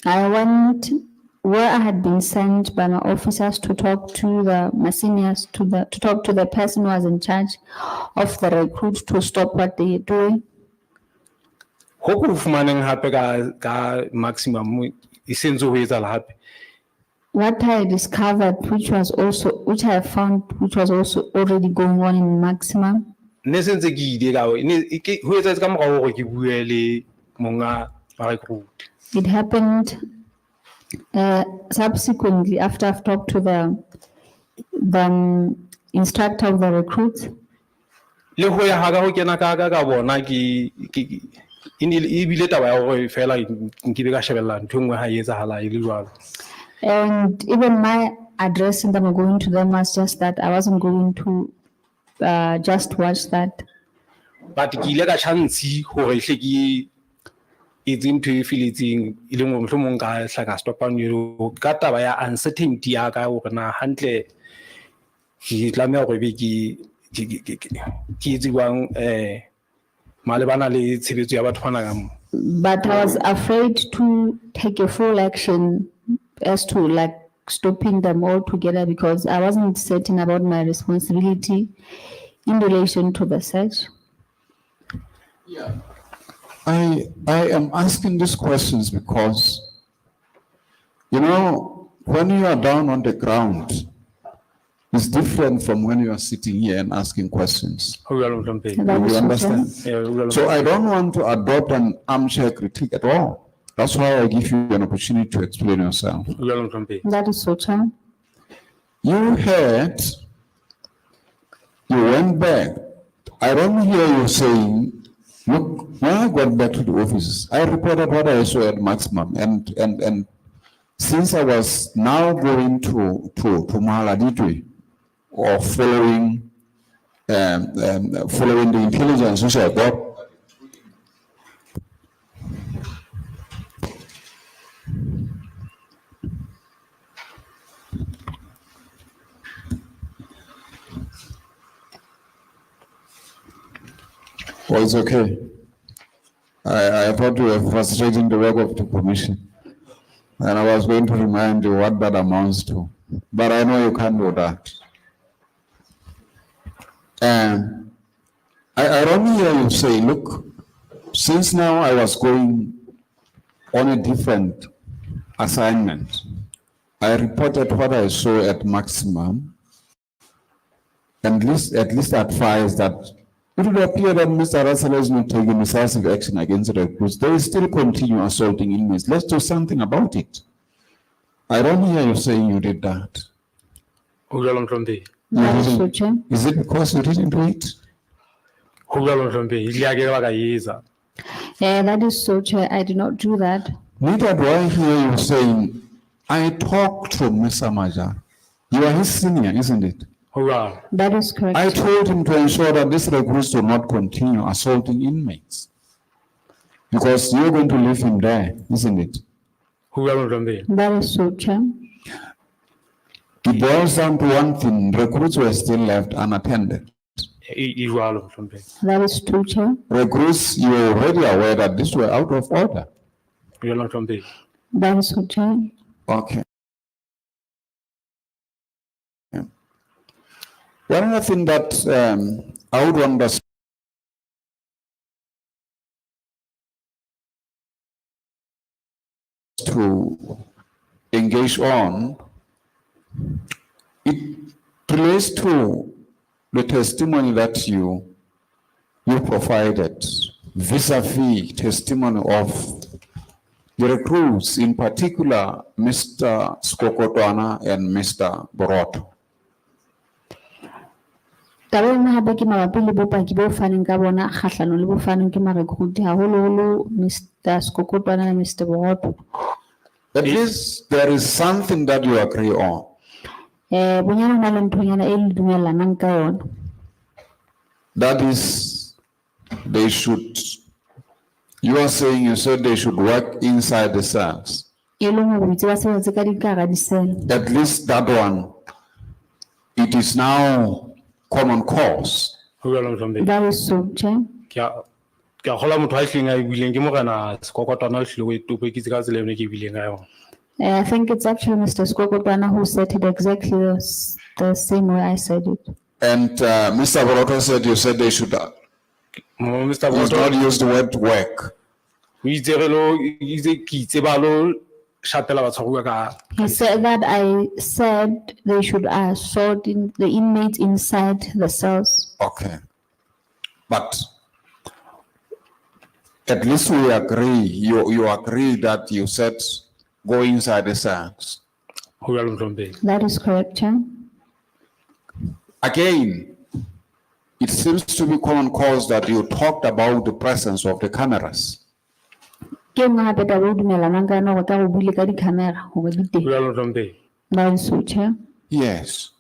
I went where I had been sent by my officers to talk to my seniors, to talk to the person who was in charge of the recruits to stop what they are doing. What I discovered, which I found, which was also already going on in maximum. It happened subsequently after I've talked to the instructor of the recruits. And even my addressing them or going to them was just that I wasn't going to just watch that. But it's into feeling stop on you kata by uncertainty na handle ki tlameha go be ki malebana le tshebetso ya batho bana ka. But I was afraid to take a full action as to like stopping them all together because I wasn't certain about my responsibility in relation to the search. Yeah. I am asking these questions because, you know, when you are down on the ground, it's different from when you are sitting here and asking questions. You understand? So I don't want to adopt an armchair critique at all. That's why I give you an opportunity to explain yourself. That is so true. You went back. I don't hear you saying, look, when I got back to the offices, I reported what I saw at maximum, and since I was now going to Mahaladitwe or following the intelligence which I got, well, it's okay. I thought you were frustrating the work of the commission. And I was going to remind you what that amounts to. But I know you can't do that. And I don't hear you say, look, since now I was going on a different assignment, I reported what I saw at maximum, and at least advised that it would appear that Mr. Russell is not taking decisive action against the recruits. They will still continue assaulting inmates. Let's do something about it. I don't hear you saying you did that. Is it because you didn't do it? Yeah, that is so true. I did not do that. Neither do I hear you saying, I talked to Mr. Maja. You are his senior, isn't it? That is correct. I told him to ensure that these recruits do not continue assaulting inmates. Because you're going to leave him there, isn't it? That is so true. It boils down to one thing, recruits were still left unattended. That is true, Chair. Recruits, you were already aware that these were out of order. That is so true. Okay. One other thing that I would want us to engage on, it relates to the testimony that you provided vis-a-vis testimony of the recruits, in particular Mr. Skokotwana and Mr. Boroto. At least there is something that you agree on. That is, they should, you are saying you said they should work inside the cells. At least that one, it is now common cause. That is so true. ke a gola motho a hleng a bileng ke mogana sekokotwana hlile go etope ke ka tsela ene ke bileng ka yona. I think it's actually Mr. Skokopana who said it exactly the same way I said it. And Mr. Boroto said you said they should Mr. use Boto not use the word work. we itse ba lo shatela batshwaruwa ka He said that I said they should sort in the inmates inside the cells. Okay. But at least we agree, you agree that you said go inside the cells. ho ya Mhlombe. That is correct, Chair. Again, it seems to be common cause that you talked about the presence of the cameras. Ke nngwe hape taba e dumelanang ka yona hore ka go buile ka di-camera hore di Ho teng. ya Mhlombe. That is so, Chair. Yes.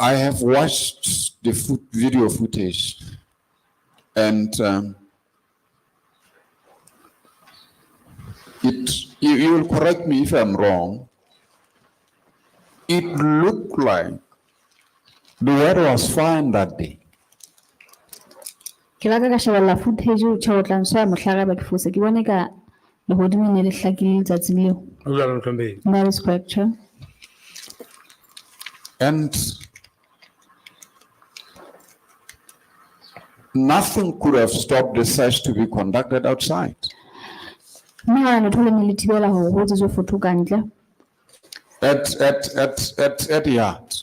I have watched the video footage, and you will correct me if I'm wrong. It looked like the weather was fine that day. Ke la ka shebella footage o tjho tla ntsha mohlaga ba ke fose ke bone ka lehodimo ne le hlakile letsatsi leo. Ho ya Mhlombe. That is correct, Chair. And nothing could have stopped the search to be conducted outside. Nna ne thole ne le thibela hore ho tswe photo ka ntle. At the yard,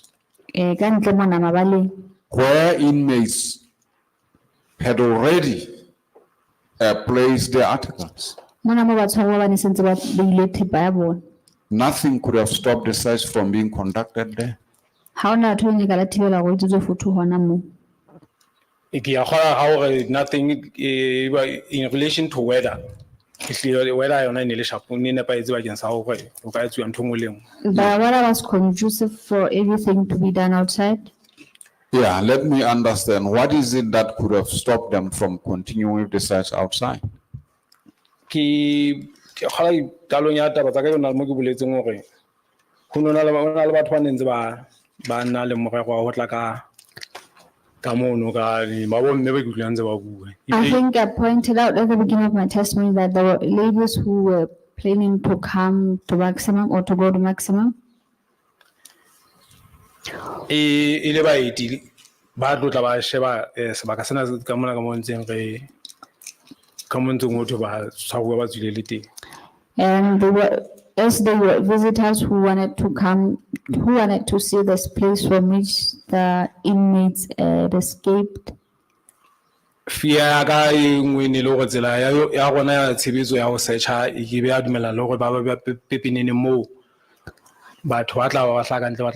Ka ntle mona mabaleng. where inmates had already placed their articles. Mona mo batshwaruwa ba ne sentse ba beile thepa ya bona. Nothing could have stopped the search from being conducted there. Ha ona thole ne ka la thibela hore tswe photo hona mo. Ke ya gola how nothing in relation to weather. Ke weather yona ne le shapo ne nepa itse ba keng sa hore o ka etsuwa ntho mo leng. The weather was conducive for everything to be done outside. Yeah, let me understand. What is it that could have stopped them from continuing with the search outside? Ke gola talong ya taba tsa ka yona mo ke boletseng hore ho nona le batho ba nentse ba nna le morero wa ho tla ka mono ka ba bomme ba kutlwa ntse ba bua. I think I pointed out at the beginning of my testimony that there were ladies who were planning to come to maximum or to go to maximum. Le baeti ba tlo tla ba sheba sebaka sena ka mona ka mo ntseng re ka mo ntseng motho ba tshwaruwa ba tswile le teng. And they were visitors who wanted to come, who wanted to see this place from which the inmates had escaped. Fia ka engwe ne le go tsela ya gona ya tshebetso ya go searcha e ke be a dumela le gore ba pepinene mo batho ba tla ba hlaka ntle ba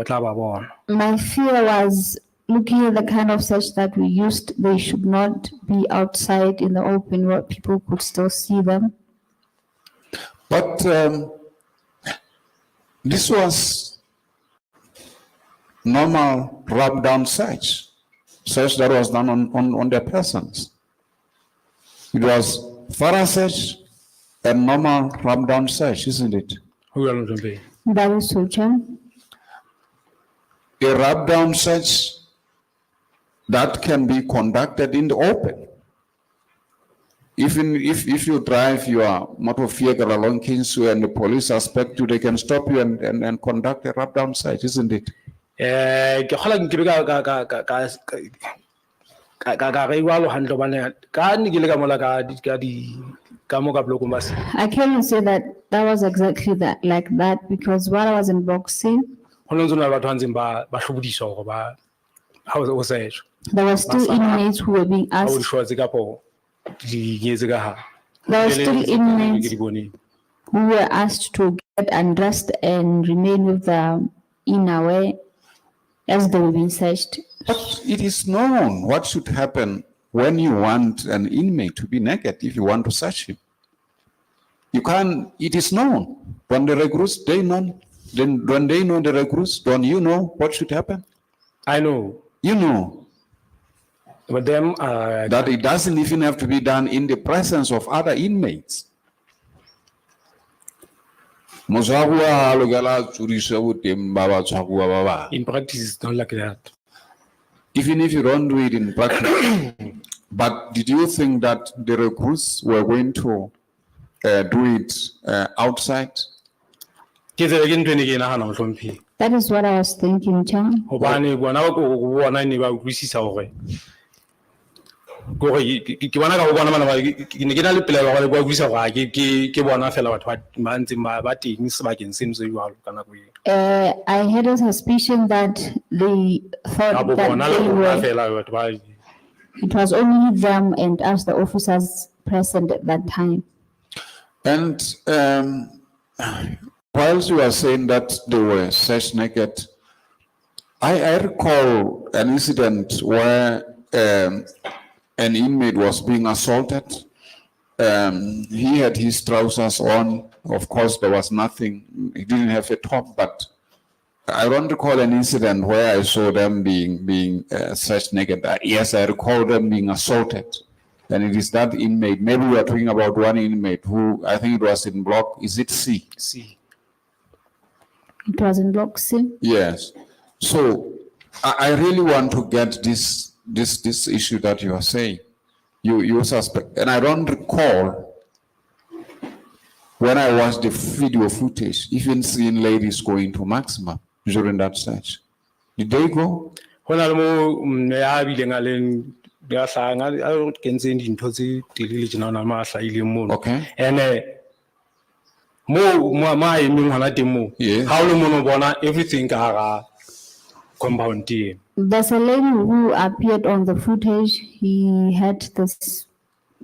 tla ba bona. My fear was looking at the kind of search that we used, they should not be outside in the open where people could still see them. But this was normal rub-down search that was done on their persons. It was thorough search and normal rub-down search, isn't it? That is so, Chair. A rub-down search that can be conducted in the open. Even if you drive your motor vehicle along Kingsway and the police suspect you, they can stop you and conduct a rub-down search, isn't it? Ke gola nke ka re wa lo handle bana ka ne ke le ka mola ka mo ka bloko mas. I can say that was exactly that, like that, because while I was in boxing, Ho ntse na batho hantseng ba hlobodiso go ba ha o search. there were still inmates who were being Ha o asked. shwa ka po di yetse ka ha. There were still inmates who were asked to get undressed and remain with the innerwear as they were being searched. But it is known what should happen when you want an inmate to be naked if you want to search him. You can't, it is known. When the recruits, when they know the recruits, don't you know what should happen? I know. You know. But them That it doesn't even have to be done in the presence of other inmates. Motshwaruwa ha a lokela a tsorise boteng ba batshwaruwa ba bang. In practice, it's not like that. Even if you don't do it in practice. But did you think that the recruits were going to do it outside? Ke tsela ke ntho e ne ke e nagana motlhomphi. That is what I was thinking, John. Hobane bona ba go bona ne ba utlwisisa hore ke bona ka go bona bana ba ke ne ke na le pela ba go utlwisisa gore ke bona fela batho ba ntseng ba teng sebakeng seno se jwalo ka nako eo. I had a suspicion that they thought that they were, it was only them and us, the officers present at that time. And whilst you are saying that they were searched naked, I recall an incident where an inmate was being assaulted. He had his trousers on. Of course, there was nothing. He didn't have a top, but I don't recall an incident where I saw them being searched naked. Yes, I recall them being assaulted. And it is that inmate. Maybe we are talking about one inmate who, I think it was in block, is it C? C. It was in block C? Yes. So I really want to get this issue that you are saying. You suspect, and I don't recall when I watched the video footage, even seeing ladies going to maximum during that search. Did they go? Hona le mo ya bileng a leng ya hlanga a kentseng dintho tse telele tsena na ma hlaile mo. Okay. And mo ma emeng hona teng mo. Yes. Ha o le mo bona everything ka hara compound team. There's a lady who appeared on the footage. He had this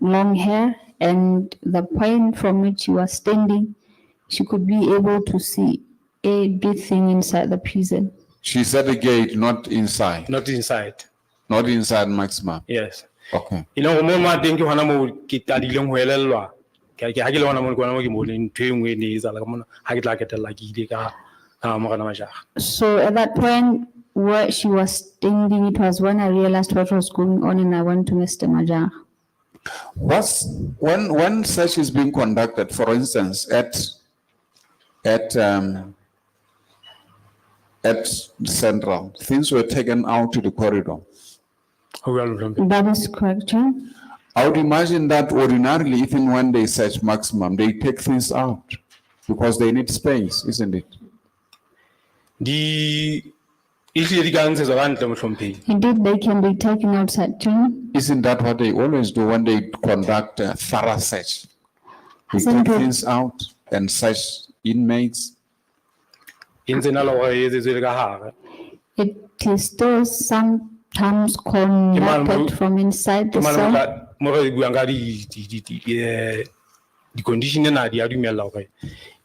long hair, and the point from which she was standing, she could be able to see everything inside the prison. She's at the gate, not inside. Not inside. Not inside maximum. Yes. Okay. You know, mo ma teng ke hona mo ke tadileng ho elellwa. Ke ha ke le hona mo ke mo ke mo le ntho e nngwe ne etsa la ka mona ha ke tla ketella ke ile ka mo kana majaga. So at that point where she was standing, it was when I realized what was going on, and I went to Mr. Majah. When search is being conducted, for instance, at Central, things were taken out to the corridor. That is correct, John. I would imagine that ordinarily, even when they search maximum, they take things out because they need space, isn't it? Indeed, they can be taken outside, John. Isn't that what they always do when they conduct a thorough search? They take things out and search inmates. It is still sometimes conducted from inside the cell. The condition na di a dumella hore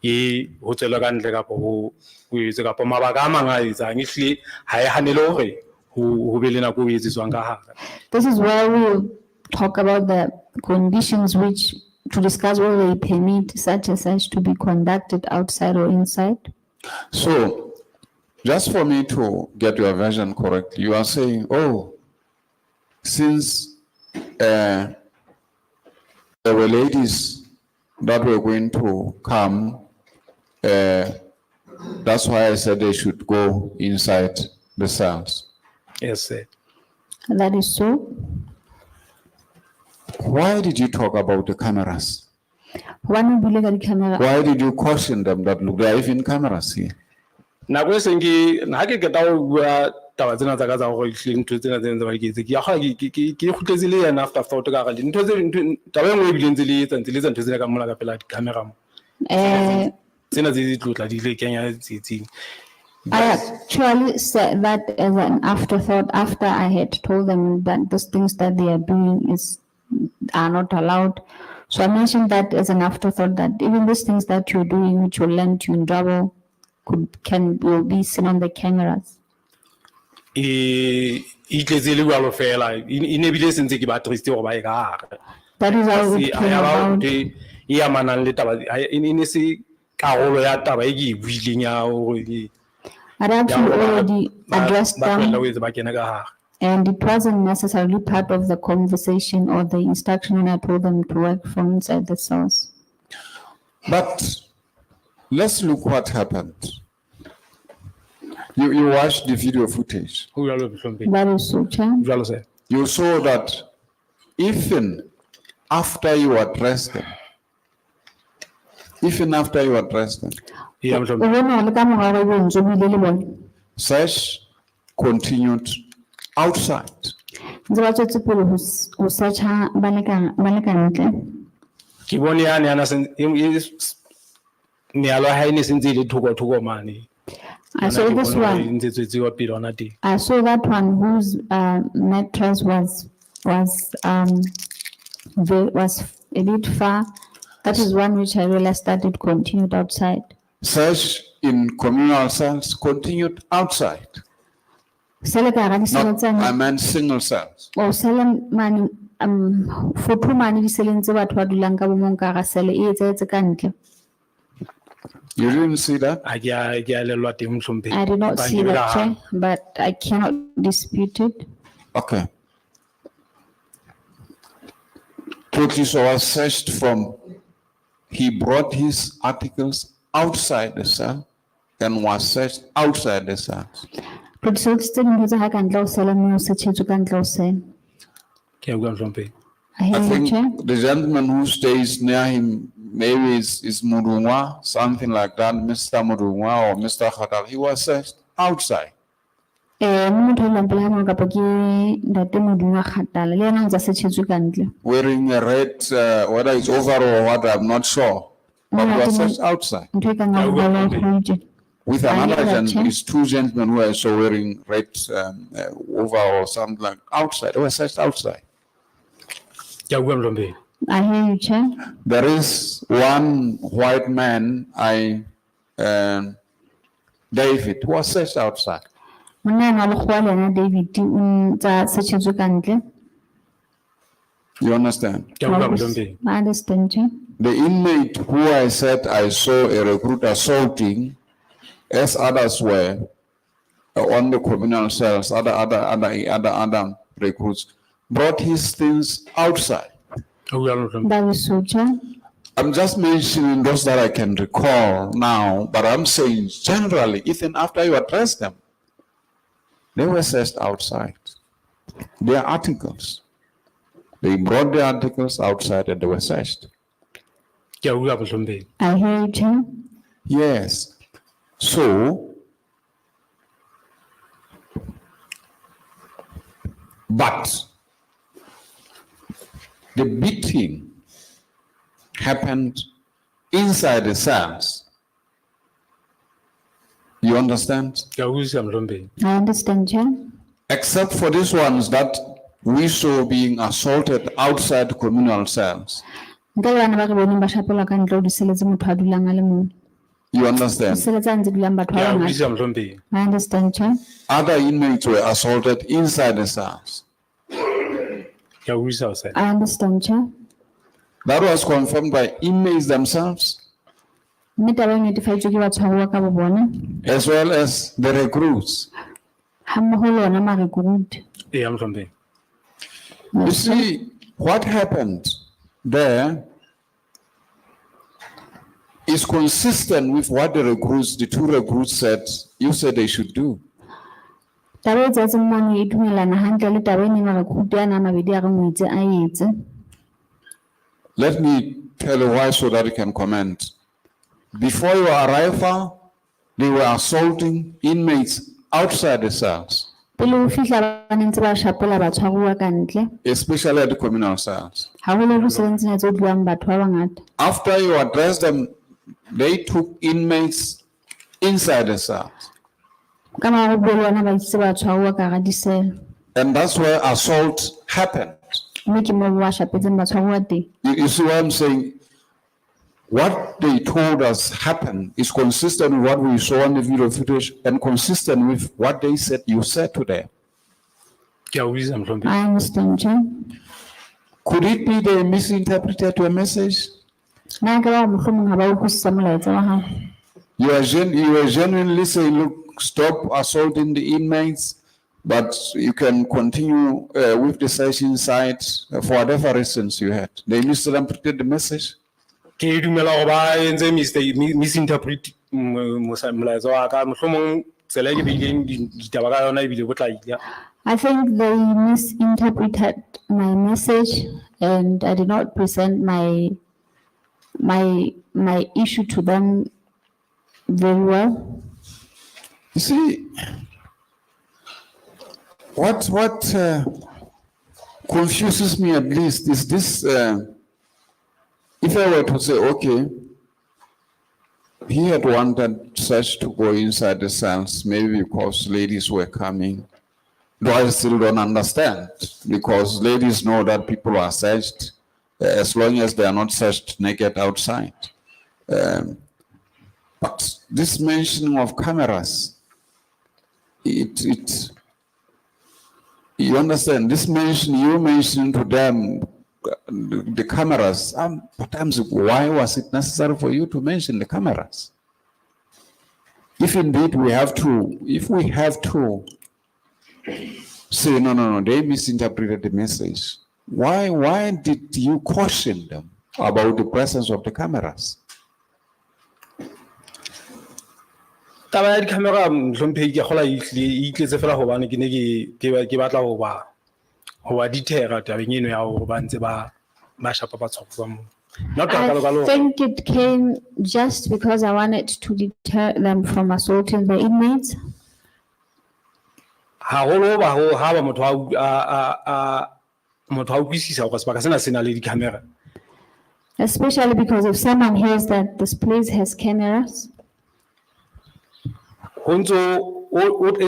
e ho tsela ka ntle ka ho etsa ka mabaka a mangata etsa ngihle ha e hanele hore ho be le nako e etsetswang ka hare. This is where we talk about the conditions which to discuss whether they permit such a search to be conducted outside or inside. So, just for me to get your version correctly, you are saying, oh, since there were ladies that were going to come, that's why I said they should go inside the cells. Yes, sir. That is so. Why did you talk about the cameras? Why did you caution them that look, there are even cameras here? Na go sengi na ke ta o bua taba tsena tsa ka tsa go hleng ntho tsena tse ba ke ke ya ga ke khutletsile yana after thought ka ga ntho tse taba engwe e bileng tse le tsa ntse tsena ka mola ka pela di camera mo tsena tse tlotla di le kenya tsitsing. I actually said that as an afterthought after I had told them that those things that they are doing are not allowed. So I mentioned that as an afterthought that even these things that you're doing which will land you in trouble will be seen on the cameras. That is how we came about. I'd actually already addressed them, and it wasn't necessarily part of the conversation or the instruction when I told them to work from inside the cells. But let's look what happened. You watched the video footage. Ho jwalo Mohlomphehi. That is so, Chair. Jwalo sir. You saw that even after you addressed them, Yeah, O Mohlomphehi. bona le ka morao ga bontsho bo ile le bone. search continued outside. Ntse ba tswetse pele ho search-a ba le ka ntle. Ke bone yana yana mealo ya hae ne sentse ile thoko mane. I saw this one. Ntse tswetsiwa pele hona teng. I saw that one whose mattress was a bit far. That is one which I realized that it continued outside. Search in communal cells continued outside. Sele ka ga di sele Not, tsa I meant single cells. o sele mane photo mane di seleng tse batho ba dulang ka bomong ka ga sele e etsetse ka ntle. You didn't see that? Ha ke a lelwa teng Mohlomphehi. I did not Ba see nkile that, ka Chair, hana. but I cannot dispute it. Okay. Tlokiso was searched from, he brought his articles outside the cell and was searched outside the cells. But so it's still in the hack and low cell and no such a can close cell. Ke a bua Mohlomphehi. I hear I you, think Chair. the gentleman who stays near him, maybe is Murungwa, something like that, Mr. Murungwa or Mr. Khatar, he was searched outside. Motho o leng pele ga moo kapa ke ntate Modimo wa Kgathala, le yena o ntse a setjhetswe ka ntle. Wearing a red, whether it's overall or what, I'm not sure, but he was searched outside. Ntho e kang overall project. With I another hear that, Chair. gentleman, it's two gentlemen who are also wearing red overall or something like outside. They were searched outside. Ke a bua Mohlomphehi. I hear you, Chair. There is one white man, David, who was searched outside. Monna ena wa lekgowa le yena David o ntse a setjhetswe ka ntle. You understand? Ke a bua Mohlomphehi. I understand, Chair. The inmate who I said I saw a recruit assaulting, as others were on the communal cells, other recruits, brought his things outside. Ho jwalo Mohlomphehi. That is so, Chair. I'm just mentioning those that I can recall now, but I'm saying generally, even after you address them, they were searched outside. Their articles. They brought their articles outside and they were searched. Ke a bua Mohlomphehi. I hear you, Chair. Yes. So, but the beating happened inside the cells. You understand? Ke a utlwisisa Mohlomphehi. I understand, Chair. Except for these ones that we saw being assaulted outside communal cells. Nka le bana ba re boneng ba shapelwa ka ntle ho disele tse motho a dulang a le mong. You understand? Disele tse ntse dulang batho Ke ba a bangata. utlwisisa Mohlomphehi. I understand, Chair. Other inmates were assaulted inside the cells. Ke a utlwisisa sir. I understand, Chair. That was confirmed by inmates themselves, Mme taba e netefaditswe ke batshwaruwa ka bo bona, as well as the recruits. ha mmoho le ona ma-recruit. Eya Mohlomphehi. You see, what happened there is consistent with what the two recruits said, you said they should do. Taba e etsahetseng mono e dumellana hantle le taba e neng ma-recruit ana a mabedi a reng o itse a etse. Let me tell you why so that you can comment. Before your arrival, they were assaulting inmates outside the cells, Pele ho fihla ba ne ntse ba shapela batshwaruwa ka ntle, especially at the communal cells. haholoholo seleng tsena tse ho dulang batho ba bangata. After you addressed them, they took inmates inside the cells. Ka mora ho bua le ona ba itse batshwaruwa ka hara disele. And that's where assault happened. Mme ke moo ba shapetseng batshwaruwa teng. You see what I'm saying? What they told us happened is consistent with what we saw on the video footage and consistent with what they said you said to them. Ke a utlwisisa Mohlomphehi. I understand, Chair. Could it be they misinterpreted your message? Na ka ba mohlomong ha ba utlwisisa molaetsa wa hao. You were genuinely saying, look, stop assaulting the inmates, but you can continue with the search inside for whatever reasons you had. They misinterpreted the message. Ke dumela gore ba entse misinterpret molaetsa wa ka mohlomong tsela e ke beileng ditaba ka yona ebile bo tlaile. I think they misinterpreted my message, and I did not present my issue to them very well. You see, what confuses me at least is this, if I were to say, okay, he had wanted such to go inside the cells, maybe because ladies were coming. Though I still don't understand, because ladies know that people are searched as long as they are not searched naked outside. But this mentioning of cameras, you understand, you mentioning to them the cameras, sometimes why was it necessary for you to mention the cameras? If indeed we have to say, no, they misinterpreted the message, why did you caution them about the presence of the cameras? Taba ya di-camera mhlomphegi ke gola e itletse fela gobane ke ne ke batla go ba ditera tabeng eno ya gore ba ntse ba shapa batshwaro ba mo. Not I think it came just because I wanted to deter them from assaulting the inmates. Haholo ba ha ba motho a utlwisisa gore sebaka sena se na le di-camera. Especially because if someone hears that this place has cameras, Honzo e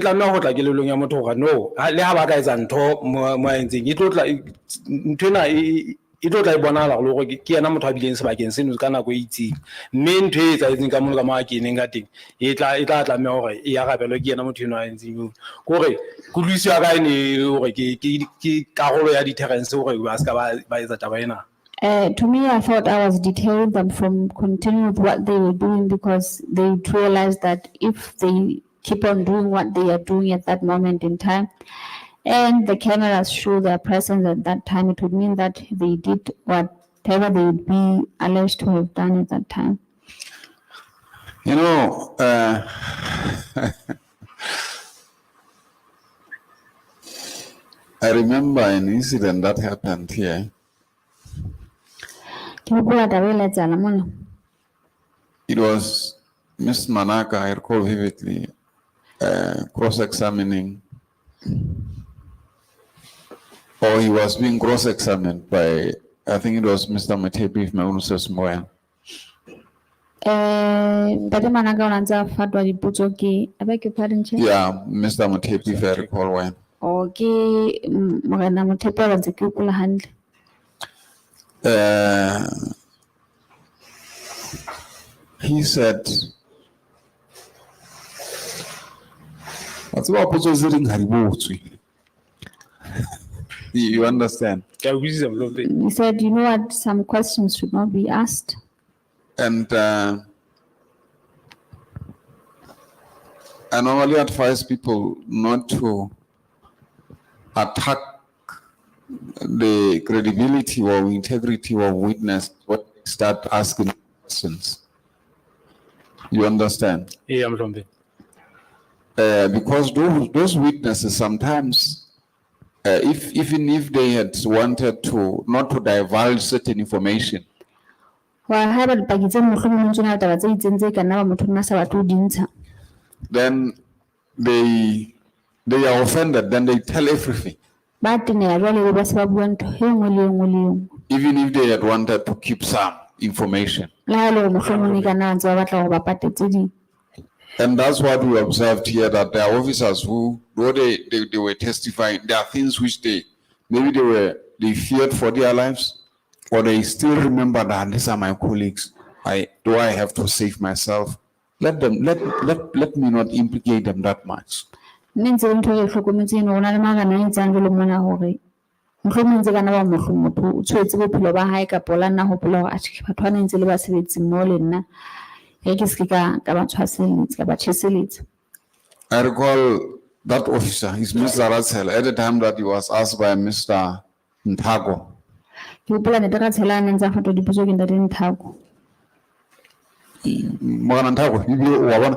tla nna go tla kelelong ya motho gore no le ha ba ka etsa ntho mo entseng e tlo tla ntwena e tlo tla e bonala go le ke yena motho a bileng sebakeng seno ka nako e itseng mme ntho e etsang ka mo ka mo a keneng ka teng e tla tlameha gore e arabelwe ke yena motho eno a entseng gore kulwisi ya ka ene gore ke karolo ya deterrence gore ba ska ba etsa taba ena. To me, I thought I was deterring them from continuing with what they were doing because they realized that if they keep on doing what they are doing at that moment in time, and the cameras show their presence at that time, it would mean that they did whatever they would be alleged to have done at that time. You know, I remember an incident that happened here. It was Ms. Manaka, I recall vividly, cross-examining, or he was being cross-examined by, I think it was Mr. Mathebi, if my own says more. Yeah, Mr. Mathebi, if I recall well. He said, you understand? He said, you know what, some questions should not be asked. And I normally advise people not to attack the credibility or integrity of witness when they start asking questions. You understand? Yeah, I'm from because those witnesses sometimes, even if they had wanted to not to divulge certain information, then they are offended, then they tell everything. Even if they had wanted to keep some information. And that's what we observed here, that there are officers who, though they were testifying, there are things which they feared for their lives, or they still remember that these are my colleagues. I have to save myself. Let me not implicate them that much. I recall that officer, his Mr. Ratsel, at the time that he was asked by Mr. Ntago. Mogana Nthago, ebile wa bona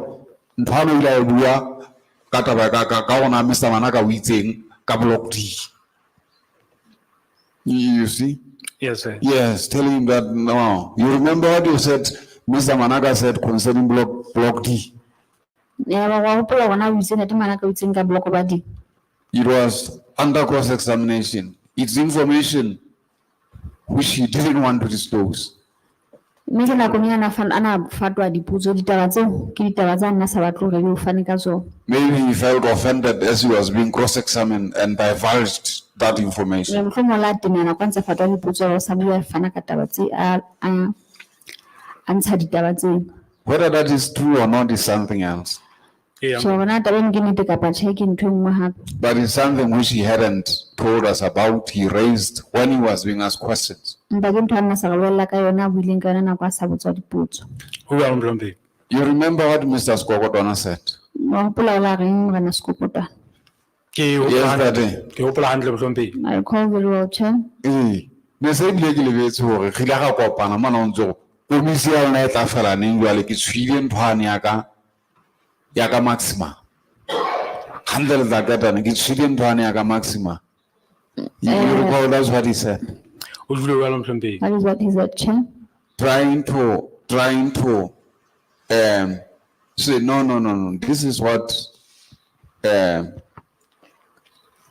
ntho a no ile a bua ka taba ka gona Mr. Manaka o itseng ka block D. You see? Yes, sir. Yes, telling him that no. You remember what you said, Mr. Manaka said concerning block D? Yeah, wa hopola gona o itse nete Manaka o itseng ka block ba di. It was under cross-examination. It's information which he didn't want to disclose. Mme ke nakong ya ana fatwa dipotso ditaba tseo ke ditaba tsa nna sa batlo re o fane ka tsona. Maybe he felt offended as he was being cross-examined and divulged that information. Le mfo mola tenana kwa ntse fatwa dipotso go sa bua fana ka taba tse a ntsha ditaba tse. Whether that is true or not is something else. Yeah. So gona taba ke nete ka pa check ntho engwe hape. But it's something which he hadn't told us about. He raised when he was being asked questions. Mpa ke ntho a nna sa ga bolela ka yona buileng ka yona nako a sa botswa dipotso. Who are Mlombe? You remember what Mr. Skogodona said? Wa hopola ola reng gana skopota. Yes, that day. Ke hopola hantle Mlombe. I recall very well, Chair. Ne se bile ke lebetse hore re la ga kopana mana o ntse go komisi ya lona e tla fela neng jwale ke tshwile nthwane ya ka maxima. Handle that ke tshwile nthwane ya ka maxima. You recall that's what he said. O dule wa Mlombe. That is what he said, Chair. Trying to say no. This is what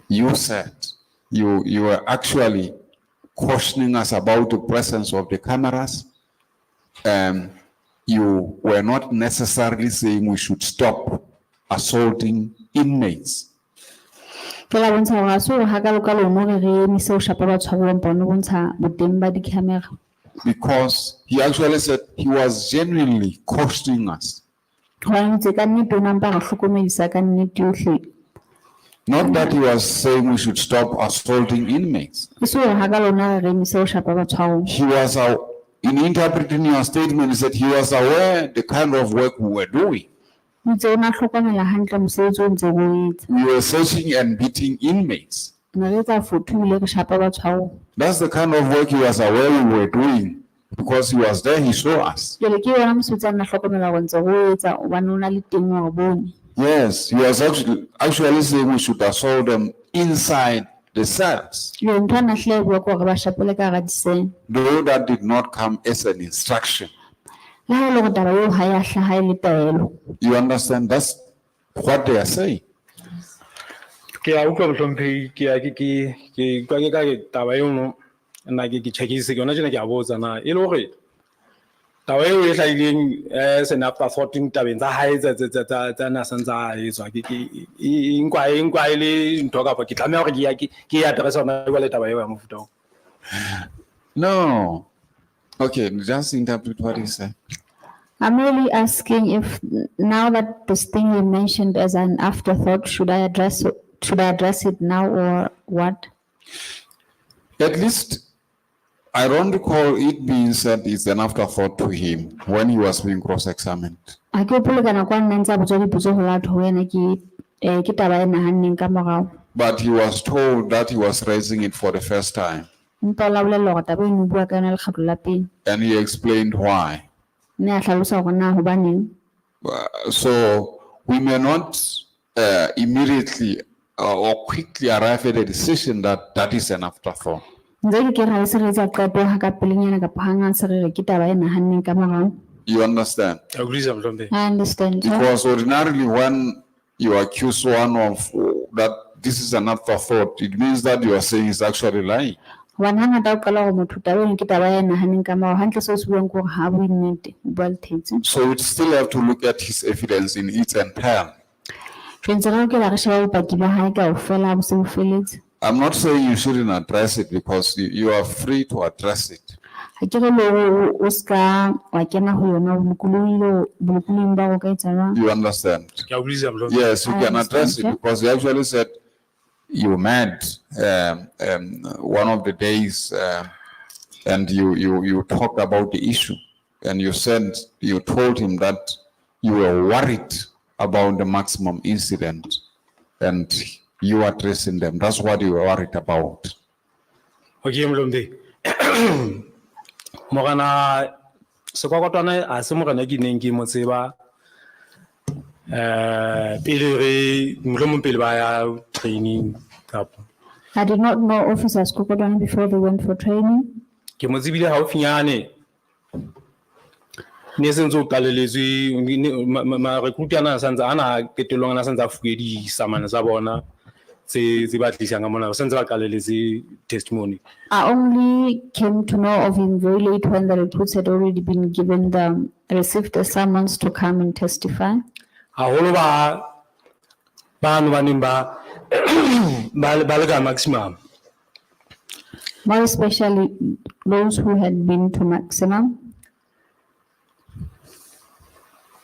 you said. You were actually cautioning us about the presence of the cameras. You were not necessarily saying we should stop assaulting inmates. Ke la bontsha ga so ha ka lokalo mo re mi se o shapa ba tshwarelong pono bontsha boteng ba di camera. Because he actually said he was genuinely cautioning us. Ga ntse ka nnete o nampa ga hlokomedisa ka nnete yohle. Not that he was saying we should stop assaulting inmates. So ha ka lona re mi se o shapa ba tshwarelong. He was in interpreting your statement, he said he was aware the kind of work we were doing. Ntse o na hlokomela hantle mosebetsi o ntse o etsa. We were searching and beating inmates. Na re tsa fothule re shapa ba tshwarelong. That's the kind of work he was aware we were doing because he was there, he saw us. Jele ke yona mosebetsi a nna hlokomela go ntse o etsa o bana o na le teng wa bone. Yes, he was actually saying we should assault them inside the cells. Le ntho a nna hle bua ko re ba shapole ka ga diseng. Though that did not come as an instruction. La ha le go taba yo ha ya hlaha ile taelo. You understand? That's what they are saying. Ke a utlwa Mlombe ke kwa ke ka taba eo no nna ke checkise ke yona jena ke a botsa na e le gore taba eo e hlaileng se na after 14 tabeng tsa hae tsa na santsa a etswa ke inkwa ile ntho ka pa ke tlamela gore ke address ona le taba eo ya mofuta o. No. Okay, just interpret what he said. I'm really asking if now that this thing you mentioned as an afterthought, should I address it now or what? At least, I don't recall it being said it's an afterthought to him when he was being cross-examined. Ha ke hopola kana kwa nna ntse a botswa dipotso go batho ho yena ke taba e nahaneng ka morao. But he was told that he was raising it for the first time. Mpa la bolella gore taba e no bua ka yona le kgatlo la pele. And he explained why. Ne a hlalosa gore na hobaneng. So we may not immediately or quickly arrive at a decision that is an afterthought. Ntse ke ra se re tsa qeto ha ka pelenyana ka phanga se re ke taba e nahaneng ka morao. You understand? I agree with Mlombe. I understand. Because ordinarily when you accuse one of that this is an afterthought, it means that you are saying is actually lying. Wan hanga ta qala go motho taba e ke taba e nahaneng ka morao hantle se se buang go ha bo nnete bua lethetse. So we still have to look at his evidence in its entirety. I'm not saying you shouldn't address it because you are free to address it. You understand? Yes, you can address it because you actually said you met one of the days and you talked about the issue and you told him that you were worried about the maximum incident and you addressing them. That's what you were worried about. Okay, Mlombe. Morana Sekwakwatwana a se morena ke neng ke mo tseba pele re mohlomong pele ba ya training kapa I did not know Officer Skokodwana before they went for training. ke mo tsebile haufinyane ne se ntse o qalelletswe ma recruit ana santse ana ketelong ana santse a fuwe di samana tsa bona tse ba tlisang mona santse ba qalelletse testimony. I only came to know of him very late when the recruits had already been received the summons to come and testify. Haholo ba no ba neng ba le ka maximum. More especially those who had been to maximum.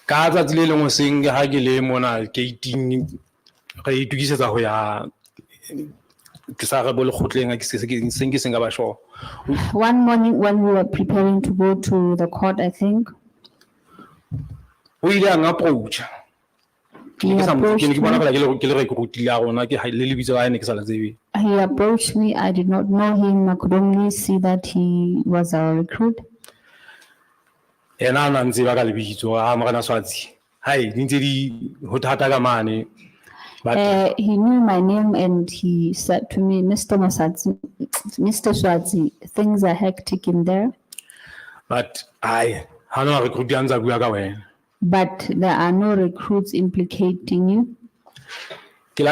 Ka tsatsi le lengwe seng ha ke le mona gating re itukisetsa ho ya ke sa re bole khotleng ke se ba sure. One morning when we were preparing to go to the court, I think, o ile a approach he approached me. I did not know him. I could only see that he was our recruit. He knew my name and he said to me, Mr. Swazi, things are hectic in there. But there are no recruits implicating you. I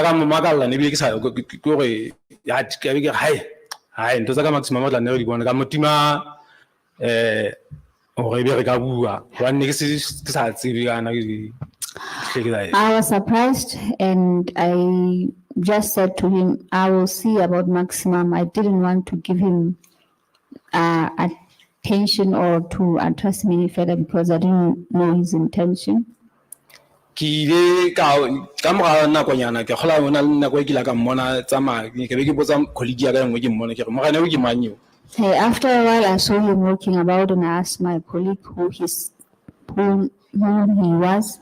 was surprised and I just said to him, I will see about maximum. I didn't want to give him attention or to address him any further because I didn't know his intention. I After a while, I saw him walking about and I asked my colleague who he was.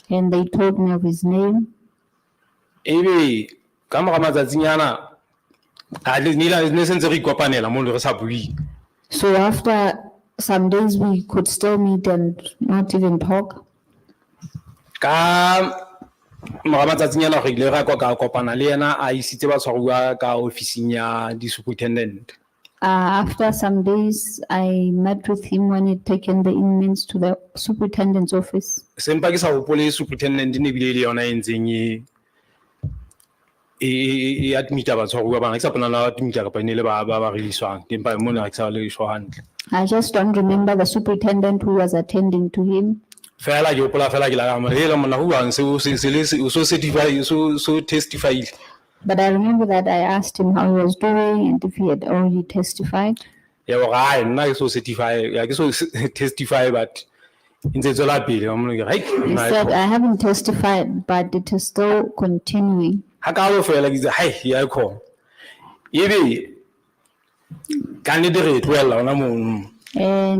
And they told me of his name. So after some days, we could still meet and not even talk. After some days, I met with him when he'd taken the inmates to the superintendent's office. I just don't remember the superintendent who was attending to him. But I remember that I asked him how he was doing and if he had already testified. He said, I haven't testified, but it is still continuing. And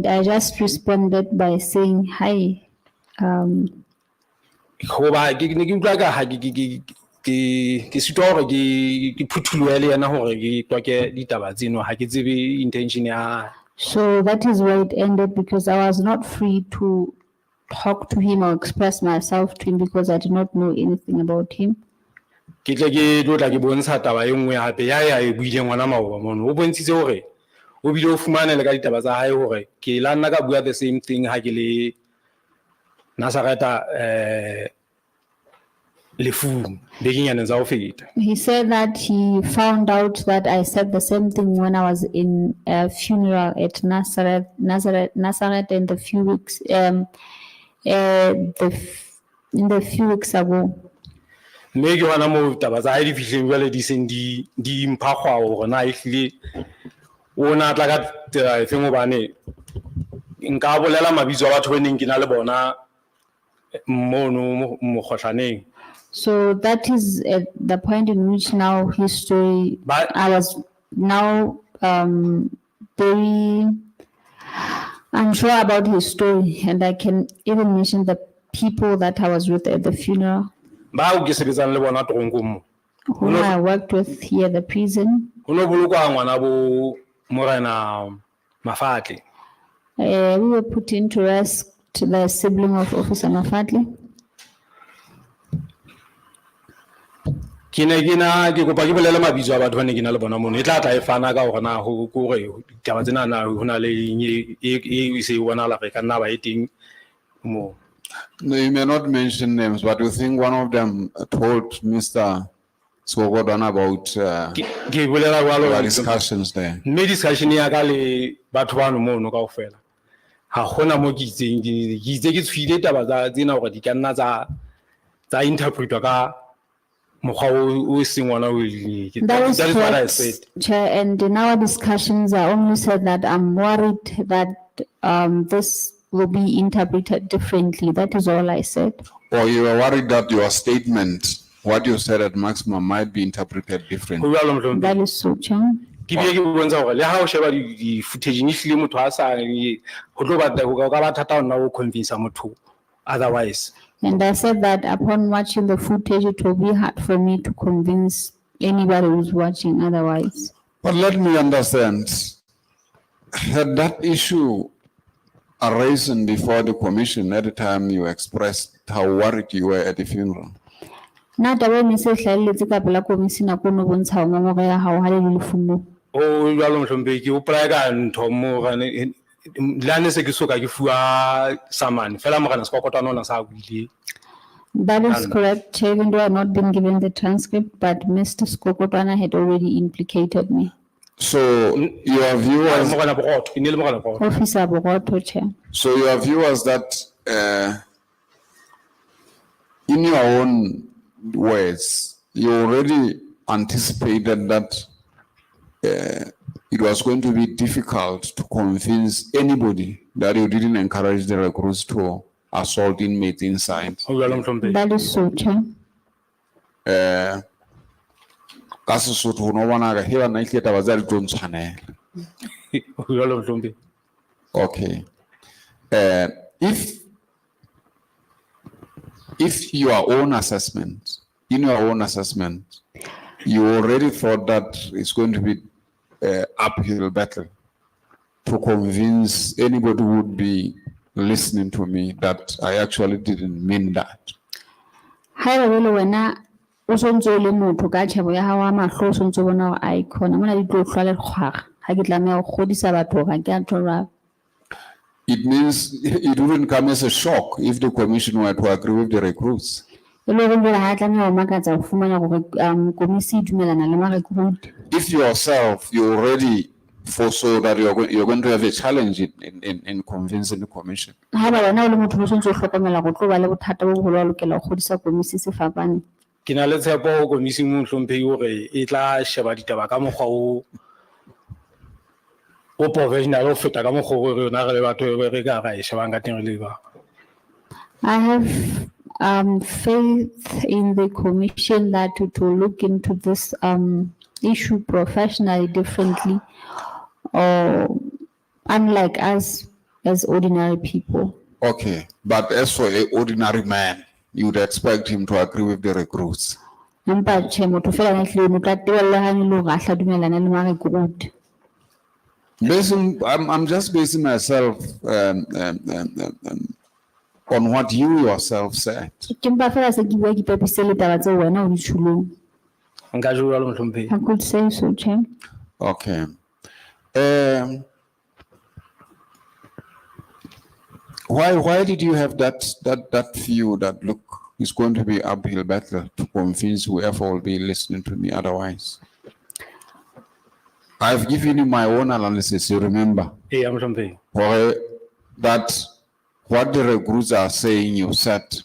I just responded by saying, hi. So that is where it ended because I was not free to talk to him or express myself to him because I did not know anything about him. The same thing he said that he found out that I said the same thing when I was in a funeral at Nazareth in the few weeks ago. So that is at the point in which now history, I was now very unsure about his story, and I can even mention the people that I was with at the funeral, whom I worked with here at the prison. We were put into arrest the sibling of Officer Mafatli. Ke kopa ke bolele mabitso a batho ba ne ke na le bona mono e tla tla e fana ka hore na ho gore taba tsena na ho na le e se bonala re ka nna ba e teng mo. No, you may not mention names, but you think one of them told Mr. Swobodan about Ke bolela jwalo our discussions there. mme discussion ya ka le batho bano mono kaofela ha gona mo ke itseng ke tshwile taba tsa tsena hore di ka nna tsa interpretwa ka mokgwa o seng ona o ile That is that is what I correct, said. Chair, and in our discussions, I only said that I'm worried that this will be interpreted differently. That is all I said. Or you were worried that your statement, what you said at maximum, might be interpreted Ho differently. jwalo mohlomong That is so, Chair. ke bile ke bontsha hore le ha o sheba di footage ni hlile motho a sa ho tlo batla ho ka ba thata ho nna o convince motho otherwise. And I said that upon watching the footage, it will be hard for me to convince anybody who's watching otherwise. But let me understand, had that issue arisen before the commission at the time you expressed how worried you were at the funeral? Na taba e se hlahelletse ka pela komisina ko no bontsha ngongoro ya hao ha le lefumo. O jwalo mohlomong ke o playa ka ntho mo ga ne la ne se ke soka ke fuwa samane fela mo kana se kokotwana ona sa buile. That is correct, Chair, even though I have not been given the transcript, but Mr. Skokotwana had already implicated me. So your view was, Mo kana bogoto ke ne le mo kana bogoto. Officer Bogoto, Chair. so your view was that in your own words, you already anticipated that it was going to be difficult to convince anybody that you didn't encourage the recruits to assault inmates inside. Ho jwalo mohlomong. That is so, Chair. Ka Sesotho ho no bona ka he ba nna itleta ba tsa di tlo ntshwanela. Ho jwalo mohlomong. Okay. If your own assessment, in your own assessment, you already thought that it's going to be uphill battle to convince anybody who would be listening to me that I actually didn't mean that. Ha eba jwale wena o sontso le motho ka tjhebo ya hao a mahlo o sontso bona hore a icona mona di tlo hlwa le kgwara ha ke tlameha go godisa batho ga ke a tlola. It means it wouldn't come as a shock if the commission were to agree with the recruits. E le gore ha tlameha ho makatsa ho fumana gore komisi e dumelana le ma-recruit. If yourself, you already foresaw that you're going to have a challenge in convincing the commission. Ha eba wena o le motho o sontso o hlokomela go tlo ba le bothata bo boholo wa lokela ho godisa komisi se fapane. Ke na le tshepo komisi mo hlomphehi hore e tla sheba ditaba ka mokgwa o professional o feta ka mokgwa o rona re le batho re ka ra e shebang ka teng re le ba. I have faith in the commission that to look into this issue professionally differently, or unlike us as ordinary people. Okay, but as for an ordinary man, you would expect him to agree with the recruits. Empa tjhe motho fela na hlile motho a tebellehang le hore a hla dumelana le ma-recruit. I'm just basing myself on what you yourself said. Ke mpa fela se ke bua ke pepise le taba tseo wena o di tshulong. Nka jwalo mohlompheng. I could say so, Chair. Okay. Why did you have that view that look, it's going to be uphill battle to convince whoever will be listening to me otherwise? I've given you my own analysis, you remember? Eh mohlompheng. That what the recruits are saying, you said,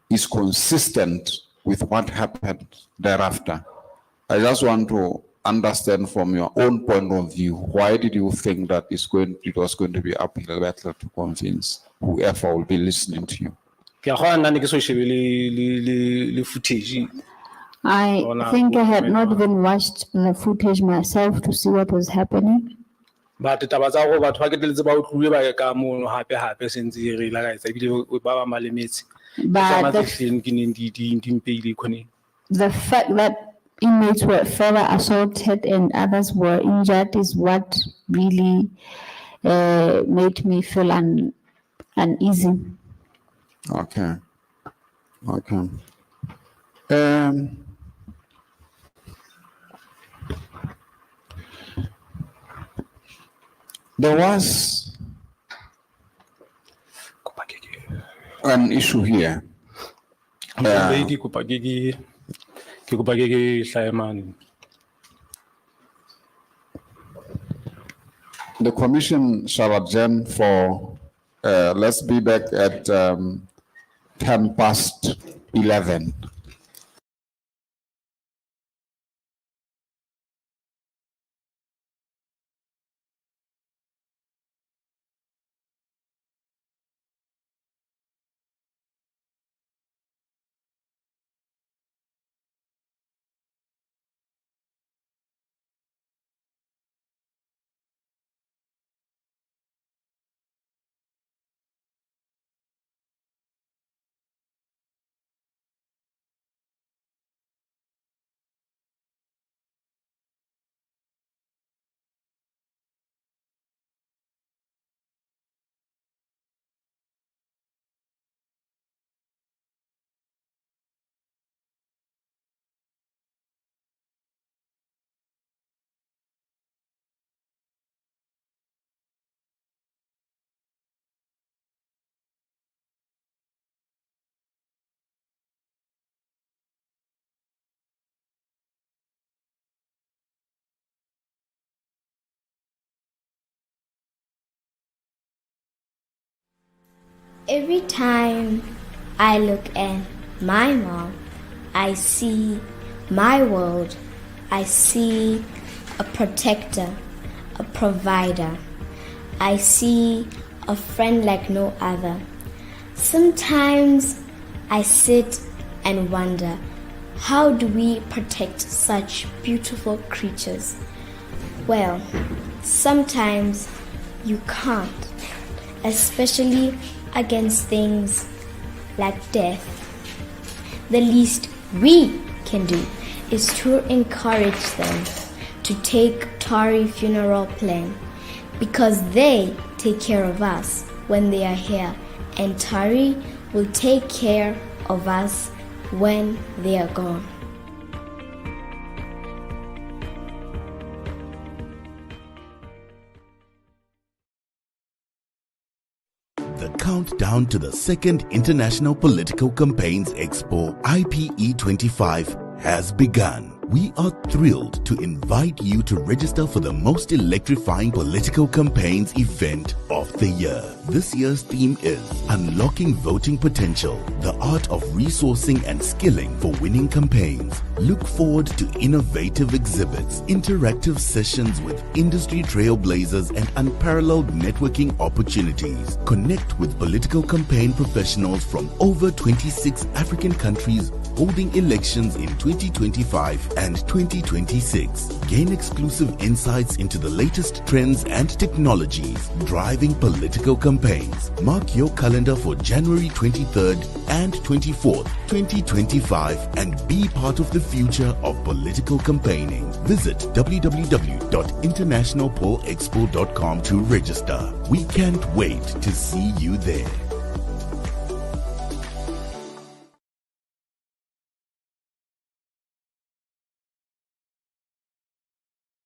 is consistent with what happened thereafter. I just want to understand from your own point of view, why did you think that it was going to be uphill battle to convince whoever will be listening to you? Ke a kgona nna ne ke so shebe le footage. I think I had not even watched the footage myself to see what was happening. But taba tsa go batho ba keteletse ba utlwile ba ka mo hape sentse re la ka etsa bile ba ba malemetse. But the fact that inmates were further assaulted and others were injured is what really made me feel uneasy. Okay. Okay. There was an issue here. Lady kopa ke hlae mane. The commission shall adjourn for, let's be back at 11:10. Every time I look at my mom, I see my world. I see a protector, a provider. I see a friend like no other. Sometimes I sit and wonder, how do we protect such beautiful creatures? Well, sometimes you can't, especially against things like death. The least we can do is to encourage them to take Tari funeral plan, because they take care of us when they are here, and Tari will take care of us when they are gone. The countdown to the second International Political Campaigns Expo IPE25 has begun. We are thrilled to invite you to register for the most electrifying political campaigns event of the year. This year's theme is Unlocking Voting Potential, the art of resourcing and skilling for winning campaigns. Look forward to innovative exhibits, interactive sessions with industry trailblazers, and unparalleled networking opportunities. Connect with political campaign professionals from over 26 African countries holding elections in 2025 and 2026. Gain exclusive insights into the latest trends and technologies driving political campaigns. Mark your calendar for January 23rd and 24th, 2025, and be part of the future of political campaigning. Visit www.internationalpollexpo.com to register. We can't wait to see you there.